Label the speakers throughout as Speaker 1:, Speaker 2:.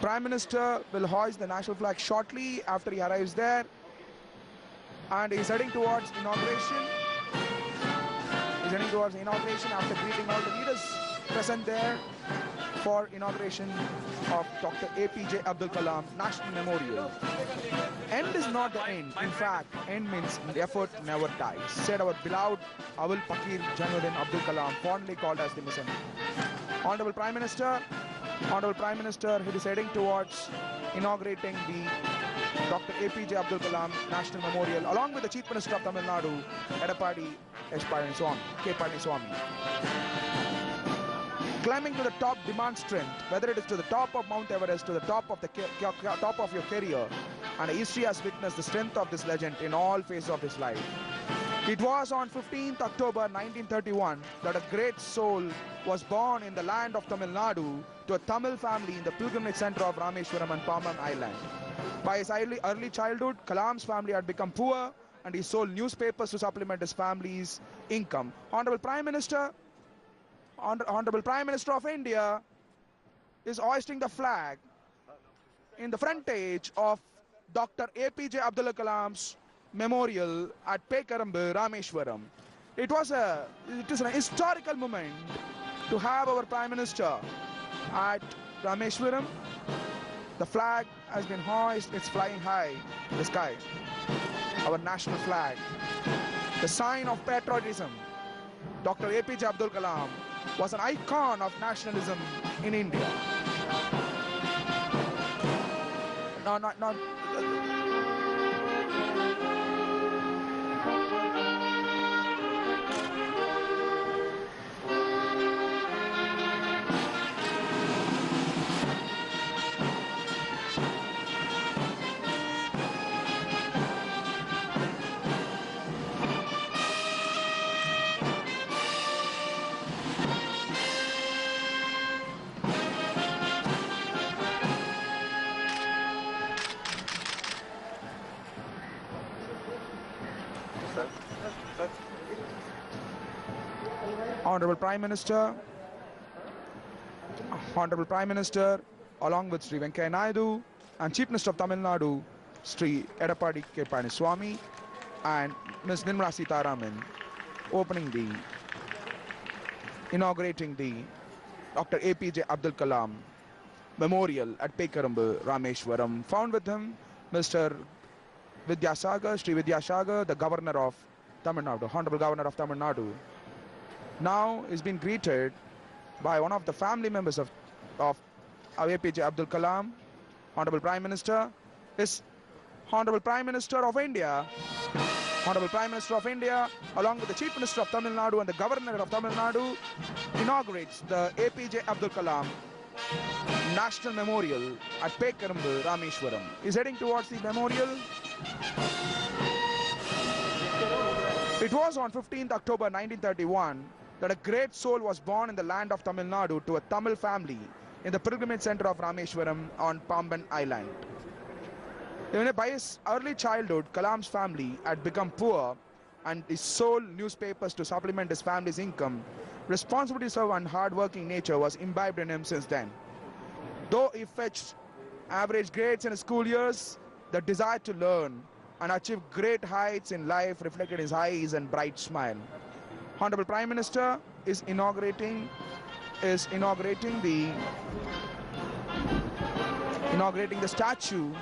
Speaker 1: Prime Minister will hoist the national flag shortly after he arrives there, and he's heading towards inauguration. He's heading towards inauguration after greeting all the leaders present there for inauguration of Dr. APJ Abdul Kalam National Memorial. End is not the end. In fact, end means effort never dies, said our beloved Abdul Pakir Jainuddin Abdul Kalam, fondly called as the Mission. Honorable Prime Minister, he is heading towards inaugurating the Dr. APJ Abdul Kalam National Memorial along with the Chief Minister of Tamil Nadu, Edapadi K. Palaniswamy. Climbing to the top demands strength, whether it is to the top of Mount Everest, to the top of your career, and history has witnessed the strength of this legend in all phases of his life. It was on 15th October 1931 that a great soul was born in the land of Tamil Nadu to a Tamil family in the pilgrimage center of Rameshwaram and Pamban Island. By his early childhood, Kalam's family had become poor and he sold newspapers to supplement his family's income. Honorable Prime Minister of India is hoisting the flag in the frontage of Dr. APJ Abdul Kalam's memorial at Pekarambu, Rameshwaram. It is an historical moment to have our Prime Minister at Rameshwaram. The flag has been hoisted, it's flying high in the sky. Our national flag, the sign of patriotism. Dr. APJ Abdul Kalam was an icon of nationalism in India. Not Honorable Prime Minister, along with Sri Venkaiah Naidu and Chief Minister of Tamil Nadu, Sri Edapadi K. Palaniswamy and Ms. Nirmala Sitharaman, inaugurating the Dr. APJ Abdul Kalam Memorial at Pekarambu, Rameshwaram. Found with him Mr. Vidyasagar, Sri Vidyasagar, the Governor of Tamil Nadu, Honorable Governor of Tamil Nadu. Now is being greeted by one of the family members of APJ Abdul Kalam. Honorable Prime Minister is Honorable Prime Minister of India. Honorable Prime Minister of India, along with the Chief Minister of Tamil Nadu and the Governor of Tamil Nadu, inaugurates the APJ Abdul Kalam National Memorial at Pekarambu, Rameshwaram. Is heading towards the memorial. It was on 15th October 1931 that a great soul was born in the land of Tamil Nadu to a Tamil family in the pilgrimage center of Rameshwaram on Pamban Island. Even by his early childhood, Kalam's family had become poor and he sold newspapers to supplement his family's income. Responsibility and hard-working nature was imbibed in him since then. Though he fetched average grades in his school years, the desire to learn and achieve great heights in life reflected his eyes and bright smile. Honorable Prime Minister is inaugurating the statue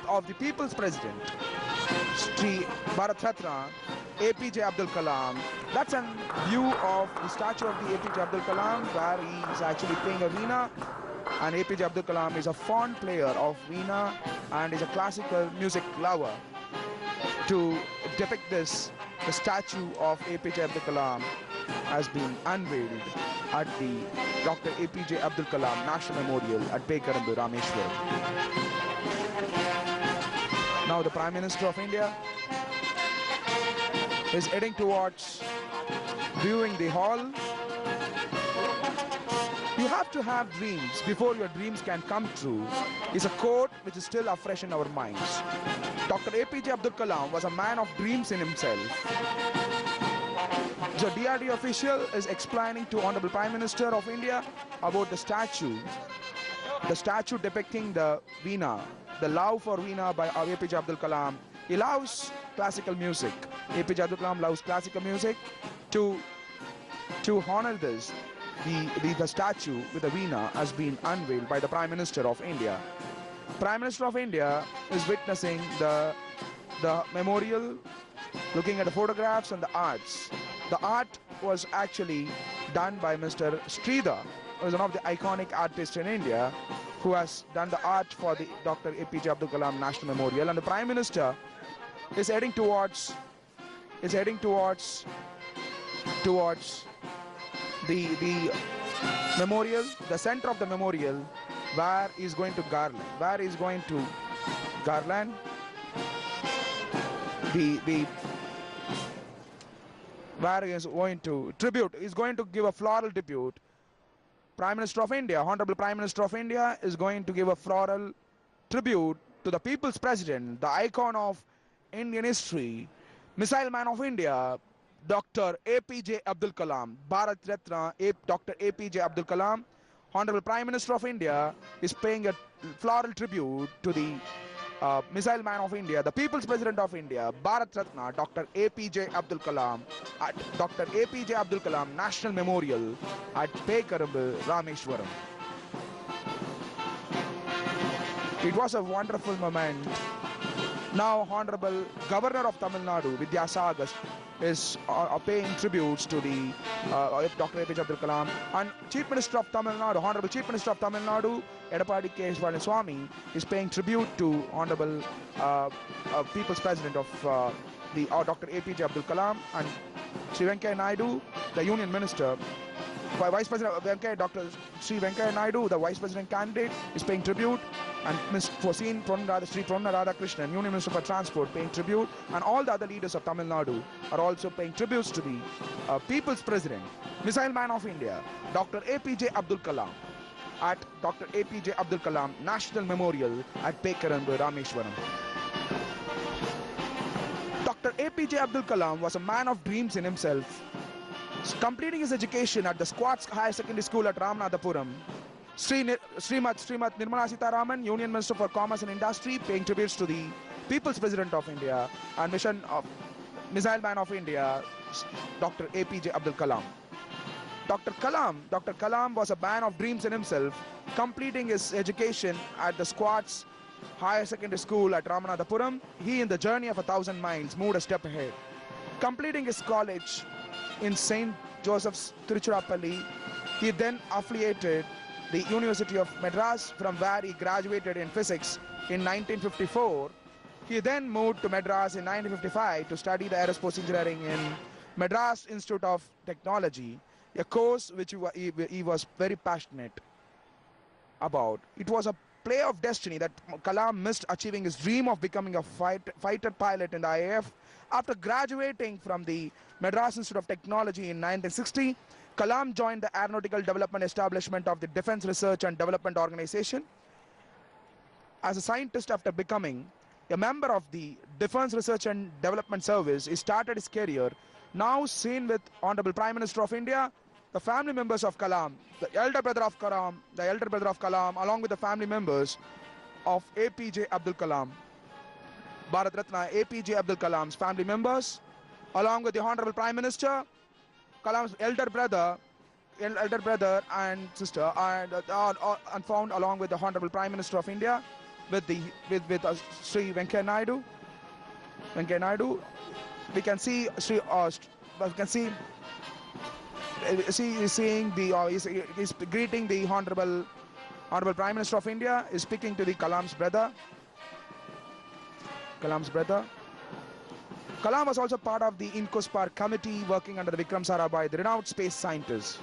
Speaker 1: of the People's President, Sri Bharat Ratna APJ Abdul Kalam. That's a view of the statue of the APJ Abdul Kalam where he is actually playing a veena, and APJ Abdul Kalam is a fond player of veena and is a classical music lover. To depict this, the statue of APJ Abdul Kalam has been unveiled at the Dr. APJ Abdul Kalam National Memorial at Pekarambu, Rameshwaram. Now the Prime Minister of India is heading towards viewing the hall. You have to have dreams before your dreams can come true is a quote which is still afresh in our minds. Dr. APJ Abdul Kalam was a man of dreams in himself. The DRD official is explaining to Honorable Prime Minister of India about the statue the statue depicting the Veena, the love for Veena by APJ Abdul Kalam. He loves classical music. APJ Abdul Kalam loves classical music. To honor this, the statue with the Veena has been unveiled by the Prime Minister of India. Prime Minister of India is witnessing the memorial, looking at the photographs and the arts. The art was actually done by Mr. Sridhar, who is one of the iconic artists in India, who has done the art for the Dr. APJ Abdul Kalam National Memorial. And the Prime Minister is heading towards the memorial, the center of the memorial, where he's going to garland, where he is going to tribute, he's going to give a floral tribute. Prime Minister of India, Honorable Prime Minister of India, is going to give a floral tribute to the People's President, the icon of Indian history, Missile Man of India, Dr. APJ Abdul Kalam, Bharat Ratna, Dr. APJ Abdul Kalam. Honorable Prime Minister of India is paying a floral tribute to the Missile Man of India, the People's President of India, Bharat Ratna, Dr. APJ Abdul Kalam, at Dr. APJ Abdul Kalam National Memorial at Pekarambu, Rameshwaram. It was a wonderful moment. Now, Honorable Governor of Tamil Nadu, Vidyasagar, is paying tributes to the Dr. APJ Abdul Kalam, and Chief Minister of Tamil Nadu, Honorable Chief Minister of Tamil Nadu, Edapadi K. Swami, is paying tribute to Honorable People's President of the Dr. APJ Abdul Kalam, and Sri Venkaiah Naidu, the Union Minister. Vice President Dr. Sri Venkaiah Naidu, the Vice President candidate, is paying tribute, and Ms. Sri Ponna Radhakrishnan, Union Minister for Transport, paying tribute, and all the other leaders of Tamil Nadu are also paying tributes to the People's President, Missile Man of India, Dr. APJ Abdul Kalam, at Dr. APJ Abdul Kalam National Memorial at Pekarambu, Rameshwaram. Dr. APJ Abdul Kalam was a man of dreams in himself. Completing his education at the Squats Higher Secondary School at Ramanathapuram, Srimat Nirmala Sitharaman, Union Minister for Commerce and Industry, paying tributes to the People's President of India and Mission of Missile Man of India, Dr. APJ Abdul Kalam. Dr. Kalam was a man of dreams in himself, completing his education at the Squats Higher Secondary School at Ramanathapuram. He, in the journey of 1,000 miles, moved a step ahead. Completing his college in St. Joseph's, Tiruchirappalli, he then affiliated the University of Madras, from where he graduated in physics in 1954. He then moved to Madras in 1955 to study the aerospace engineering in Madras Institute of Technology, a course which he was very passionate about. It was a play of destiny that Kalam missed achieving his dream of becoming a fighter pilot in the IAF. After graduating from the Madras Institute of Technology in 1960, Kalam joined the Aeronautical Development Establishment of the Defense Research and Development Organization. As a scientist, after becoming a member of the Defense Research and Development Service, he started his career, now seen with Honorable Prime Minister of India, the family members of Kalam, the elder brother of Kalam, along with the family members of APJ Abdul Kalam, Bharat Ratna APJ Abdul Kalam's family members, along with the Honorable Prime Minister, Kalam's elder brother and sister, and found along with the Honorable Prime Minister of India, with Sri Venkaiah Naidu. We can see he's greeting the Honorable Prime Minister of India, is speaking to the Kalam's brother. Kalam was also part of the INCOSPAR committee working under the Vikram Sarabhai, the renowned space scientist.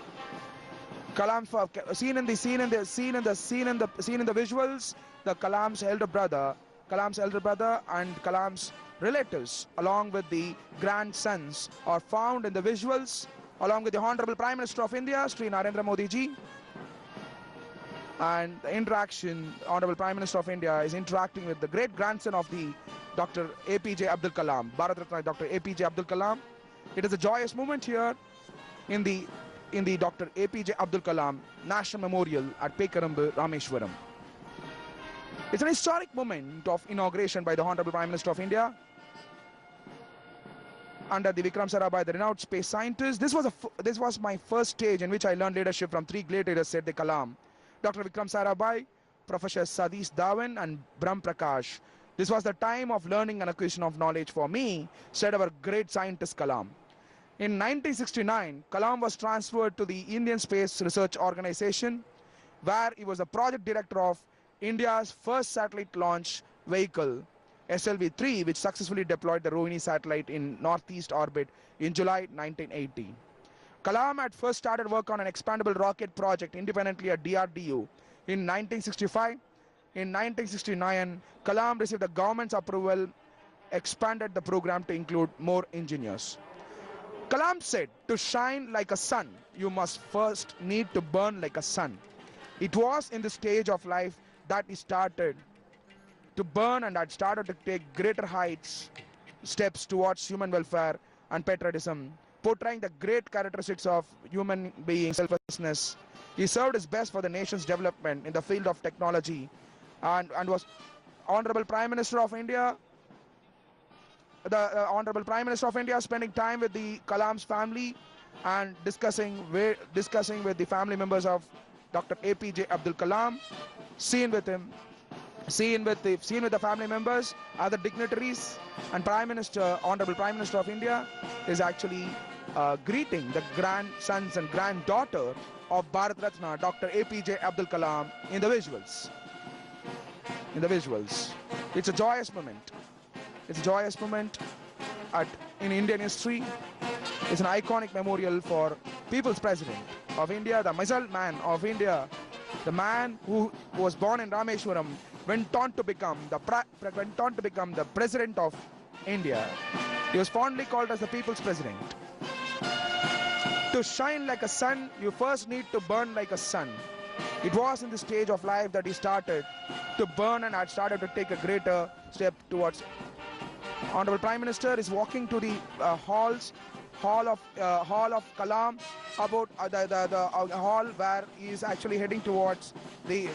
Speaker 1: Kalam, seen in the visuals, the Kalam's elder brother and Kalam's relatives, along with the grandsons, are found in the visuals, along with the Honorable Prime Minister of India, Sri Narendra Modi ji. And the interaction, Honorable Prime Minister of India is interacting with the great grandson of the Dr. APJ Abdul Kalam, Bharat Ratna Dr. APJ Abdul Kalam. It is a joyous moment here in the in the Dr. APJ Abdul Kalam National Memorial at Pekarambu, Rameshwaram. It's an historic moment of inauguration by the Honorable Prime Minister of India under the Vikram Sarabhai, the renowned space scientist. This was my first stage in which I learned leadership from three great leaders, said the Kalam. Dr. Vikram Sarabhai, Professor Satish Dhawan and Brahm Prakash. This was the time of learning and acquisition of knowledge for me, said our great scientist Kalam. In 1969, Kalam was transferred to the Indian Space Research Organization, where he was the project director of India's first satellite launch vehicle, SLV-3, which successfully deployed the Rohini satellite in northeast orbit in July 1980. Kalam had first started work on an expandable rocket project independently at DRDO in 1965. In 1969, Kalam received the government's approval, expanded the program to include more engineers. Kalam said, to shine like a sun, you must first need to burn like a sun. It was in the stage of life that he started to burn and had started to take greater heights, steps towards human welfare and patriotism, portraying the great characteristics of human being selflessness. He served his best for the nation's development in the field of technology and was Honorable Prime Minister of India. The Honorable Prime Minister of India spending time with the Kalam's family and discussing with the family members of Dr. APJ Abdul Kalam, seen with the family members, other dignitaries, and Honorable Prime Minister of India is actually greeting the grandsons and granddaughter of Bharat Ratna, Dr. APJ Abdul Kalam, in the visuals. It's a joyous moment. It's a joyous moment in Indian history. It's an iconic memorial for People's President of India, the missile man of India, the man who was born in Rameshwaram, went on to become the President of India. He was fondly called as the People's President. To shine like a sun, you first need to burn like a sun. It was in the stage of life that he started to burn and had started to take a greater step towards. Honorable Prime Minister is walking to the hall of Kalam, about the hall where he is actually heading towards the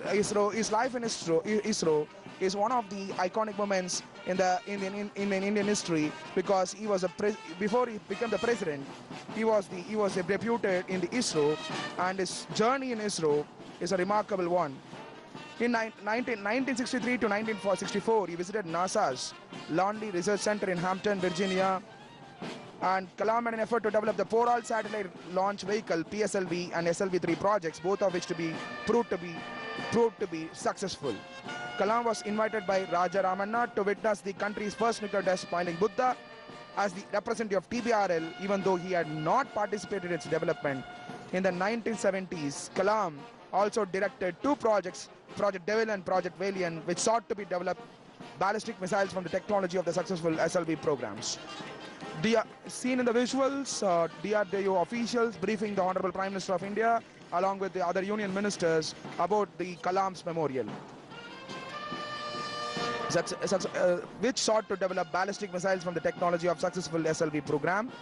Speaker 1: ISRO. His life in ISRO is one of the iconic moments in Indian history, because he was before he became the president, he was a deputed in the ISRO, and his journey in ISRO is a remarkable one. In 1963 to 1964, he visited NASA's Langley Research Center in Hampton, Virginia, and Kalam had an effort to develop the Poral Satellite Launch Vehicle (PSLV) and SLV-3 projects, both of which proved to be successful. Kalam was invited by Raja Ramanna to witness the country's first nuclear test piloting Buddha as the representative of TBRL, even though he had not participated in its development. In the 1970s, Kalam also directed two projects, Project Devil and Project Valiant, which sought to be developed ballistic missiles from the technology of the successful SLV programs. Seen in the visuals, DRDO officials briefing the Honorable Prime Minister of India along with the other union ministers about the Kalam's memorial, which sought to develop ballistic missiles from the technology of successful SLV program.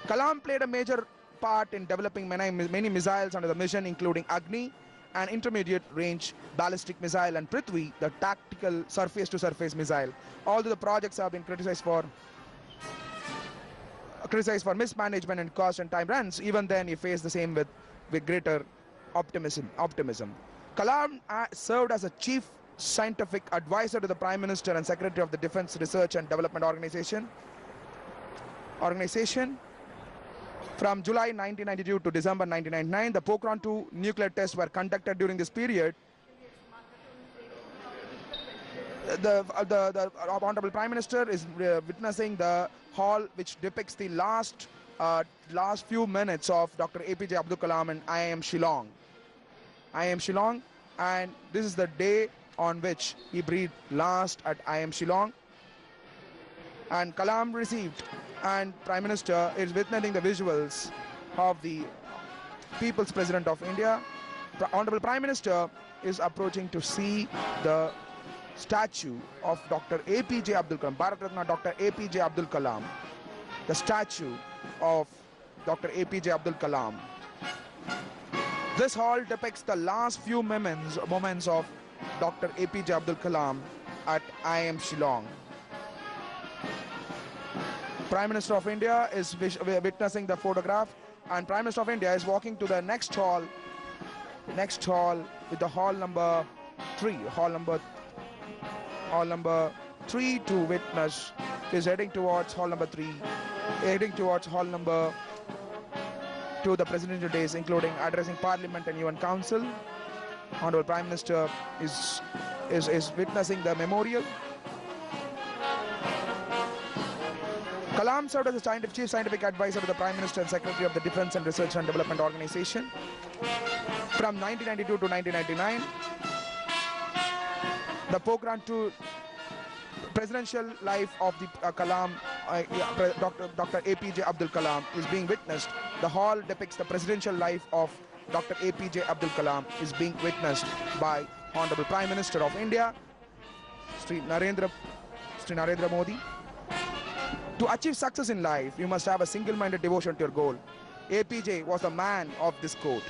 Speaker 1: Kalam played a major part in developing many missiles under the mission, including Agni, an intermediate range ballistic missile, and Prithvi, the tactical surface-to-surface missile. Although the projects have been criticized for mismanagement and cost and time runs, even then he faced the same with greater optimism. Kalam served as a chief scientific advisor to the Prime Minister and Secretary of the Defense Research and Development Organization. From July 1992 to December 1999, the Pokhran-2 nuclear tests were conducted during this period. The Honorable Prime Minister is witnessing the hall which depicts the last few minutes of Dr. APJ Abdul Kalam in IIM Shillong, and this is the day on which he breathed last at IIM Shillong. And Kalam received, and Prime Minister is witnessing the visuals of the People's President of India. Honorable Prime Minister is approaching to see the statue of Dr. APJ Abdul Kalam, Bharat Ratna Dr. APJ Abdul Kalam, the statue of Dr. APJ Abdul Kalam. This hall depicts the last few moments of Dr. APJ Abdul Kalam at IIM Shillong. Prime Minister of India is witnessing the photograph, and Prime Minister of India is walking to the next hall with the hall number 3 to witness. Is heading towards hall number 3, heading towards hall number 2, the presidential days, including addressing Parliament and UN Council. Honorable Prime Minister is witnessing the memorial. Kalam served as the Chief Scientific Advisor to the Prime Minister and Secretary of the Defence and Research and Development Organization from 1992 to 1999. The program to presidential life of the Kalam, Dr. APJ Abdul Kalam is being witnessed. The hall depicts the presidential life of Dr. APJ Abdul Kalam is being witnessed by Honorable Prime Minister of India, Sri Narendra Modi. To achieve success in life, you must have a single-minded devotion to your goal. APJ was the man of this quote.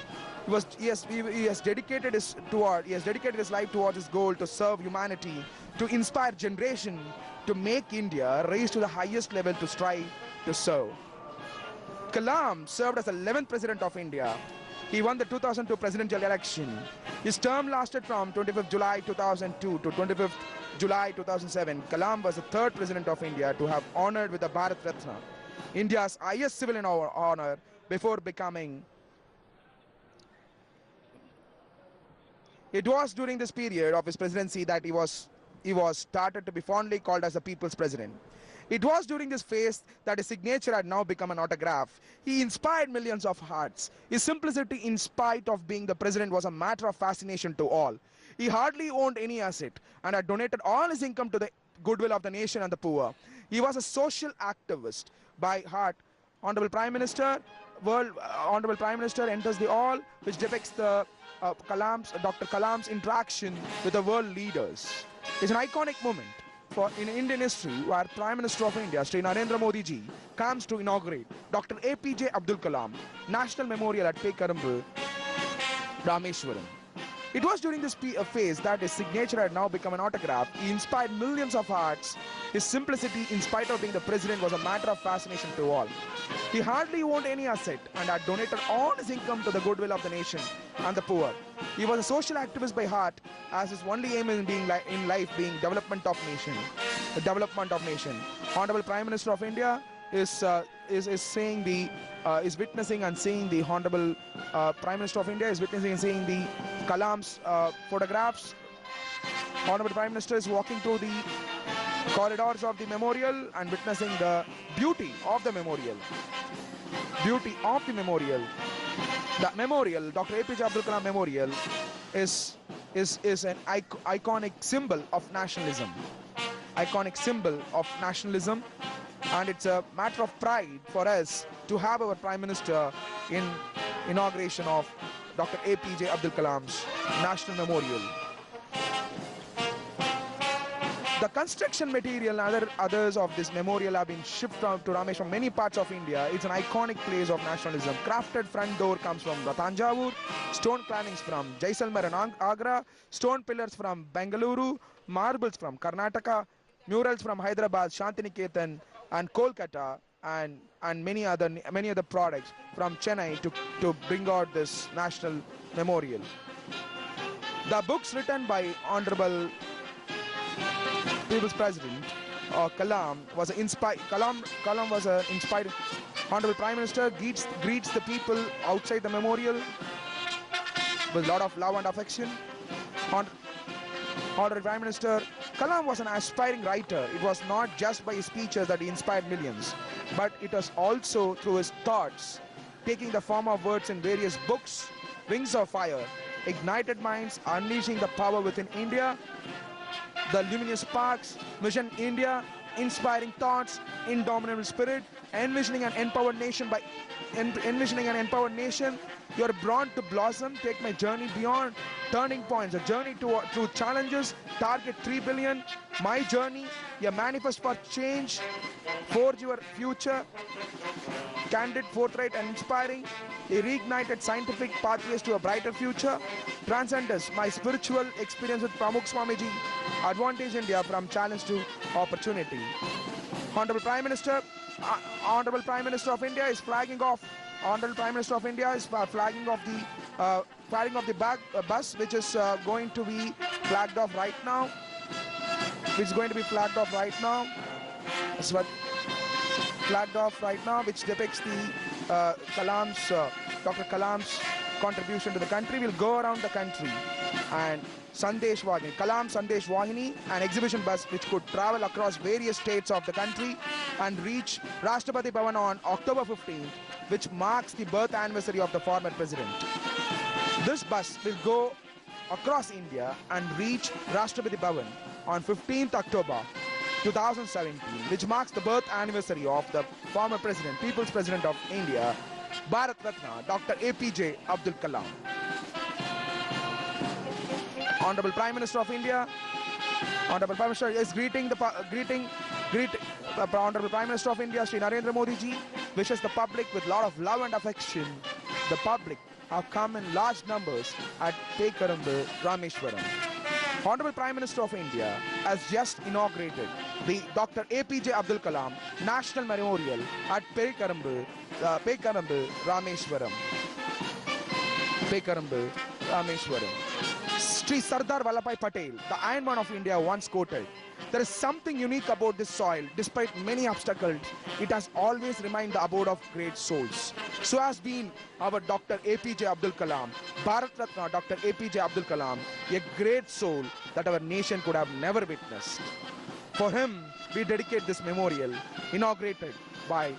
Speaker 1: He has dedicated his life towards his goal to serve humanity, to inspire generation, to make India rise to the highest level to strive to serve. Kalam served as the 11th President of India. He won the 2002 presidential election. His term lasted from 25th July 2002 to 25th July 2007. Kalam was the 3rd President of India to have honored with the Bharat Ratna, India's highest civilian honor, before becoming. It was during this period of his presidency that he was started to be fondly called as the People's President. It was during this phase that his signature had now become an autograph. He inspired millions of hearts. His simplicity, in spite of being the president, was a matter of fascination to all. He hardly owned any asset and had donated all his income to the goodwill of the nation and the poor. He was a social activist by heart. Honorable Prime Minister enters the hall, which depicts the Dr. Kalam's interaction with the world leaders. It's an iconic moment in Indian history where Prime Minister of India, Sri Narendra Modi ji, comes to inaugurate Dr. APJ Abdul Kalam National Memorial at Pekarambu, Rameshwaram. It was during this phase that his signature had now become an autograph. He inspired millions of hearts. His simplicity, in spite of being the president, was a matter of fascination to all. He hardly owned any asset and had donated all his income to the goodwill of the nation and the poor. He was a social activist by heart, as his only aim in life being development of nation. The development of nation. Honorable Prime Minister of India is witnessing and seeing the Honorable Prime Minister of India is witnessing and seeing the Kalam's photographs. Honorable Prime Minister is walking through the corridors of the memorial and witnessing the beauty of the memorial. Beauty of the memorial. The memorial, Dr. APJ Abdul Kalam Memorial, is an iconic symbol of nationalism. Iconic symbol of nationalism. And it's a matter of pride for us to have our Prime Minister in inauguration of Dr. APJ Abdul Kalam's National Memorial. The construction material and others of this memorial have been shipped out to Ramesh from many parts of India. It's an iconic place of nationalism. Crafted front door comes from Tanjavur, stone plannings from Jaisalmer and Agra, stone pillars from Bengaluru, marbles from Karnataka, murals from Hyderabad, Shantiniketan, and Kolkata, and many other products from Chennai to bring out this national memorial. The books written by Honorable People's President Kalam was inspired. Kalam was inspired. Honorable Prime Minister greets the people outside the memorial with a lot of love and affection. Honorable Prime Minister Kalam was an aspiring writer. It was not just by his speeches that he inspired millions, but it was also through his thoughts, taking the form of words in various books. Wings of Fire, Ignited Minds, Unleashing the Power Within India, The Luminous Sparks, Mission India, Inspiring Thoughts, Indomitable Spirit, Envisioning an Empowered Nation. By envisioning an empowered nation, you are born to blossom. Take my journey beyond. Turning points, a journey through challenges. Target 3 billion. My journey, a manifest for change. Forge your future. candid, forthright and inspiring. He reignited scientific pathways to a brighter future. Transcendence, my spiritual experience with Pramukh Swamiji, advantage India from challenge to opportunity. Honorable Prime Minister of India is flagging off. Honorable Prime Minister of India is flagging off the bus, which is going to be flagged off right now. Which depicts the Dr. Kalam's contribution to the country. Will go around the country, and Sandesh Vahini, Kalam Sandesh Vahini, an exhibition bus which could travel across various states of the country and reach Rashtrapati Bhavan on October 15th, which marks the birth anniversary of the former president. This bus will go across India and reach Rashtrapati Bhavan on 15th October 2017, which marks the birth anniversary of the former president, People's President of India, Bharat Ratna, Dr. APJ Abdul Kalam. Honorable Prime Minister of India, Honorable Prime Minister is greeting Honorable Prime Minister of India, Shri Narendra Modi ji, wishes the public with a lot of love and affection. The public have come in large numbers at Pekarambu, Rameshwaram. Honorable Prime Minister of India has just inaugurated the Dr. APJ Abdul Kalam National Memorial at Pekarambu, Rameshwaram. Sri Sardar Vallabhbhai Patel, the Iron Man of India, once quoted, "There is something unique about this soil. Despite many obstacles, it has always remained the abode of great souls." So has been our Dr. APJ Abdul Kalam, Bharat Ratna Dr. APJ Abdul Kalam, a great soul that our nation could have never witnessed. For him, we dedicate this memorial, inaugurated by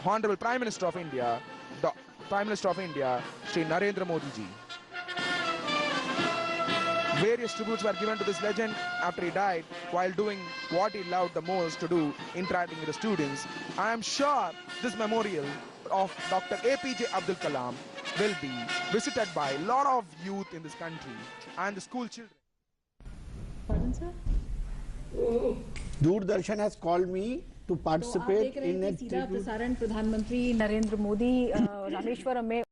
Speaker 1: Honorable Prime Minister of India, Shri Narendra Modi ji. Various tributes were given to this legend after he died while doing what he loved the most to do, interacting with the students. I am sure this memorial of Dr. APJ Abdul Kalam will be visited by a lot of youth in this country and the school children.
Speaker 2: Pardon, sir?
Speaker 3: Doordarshan has called me to participate in a
Speaker 2: सीधा प्रसारण प्रधानमंत्री नरेंद्र मोदी रामेश्वरम में